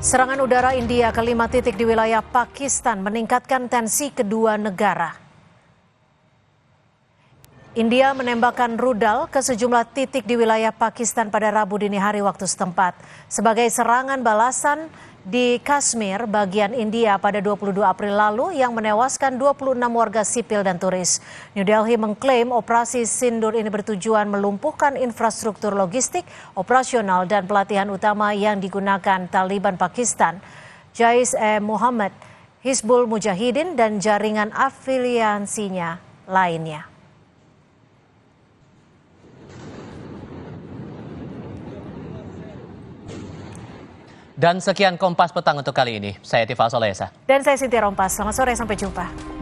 Serangan udara India ke 5 titik di wilayah Pakistan meningkatkan tensi kedua negara. India menembakkan rudal ke sejumlah titik di wilayah Pakistan pada Rabu dini hari waktu setempat sebagai serangan balasan di Kashmir, bagian India pada 22 April lalu yang menewaskan 26 warga sipil dan turis. New Delhi mengklaim operasi Sindur ini bertujuan melumpuhkan infrastruktur logistik, operasional dan pelatihan utama yang digunakan Taliban Pakistan, Jaish-e-Mohammed, Hizbul Mujahidin dan jaringan afiliasinya lainnya. Dan sekian Kompas Petang untuk kali ini. Saya Tifa Solesa. Dan saya Sintia Rompas. Selamat sore, sampai jumpa.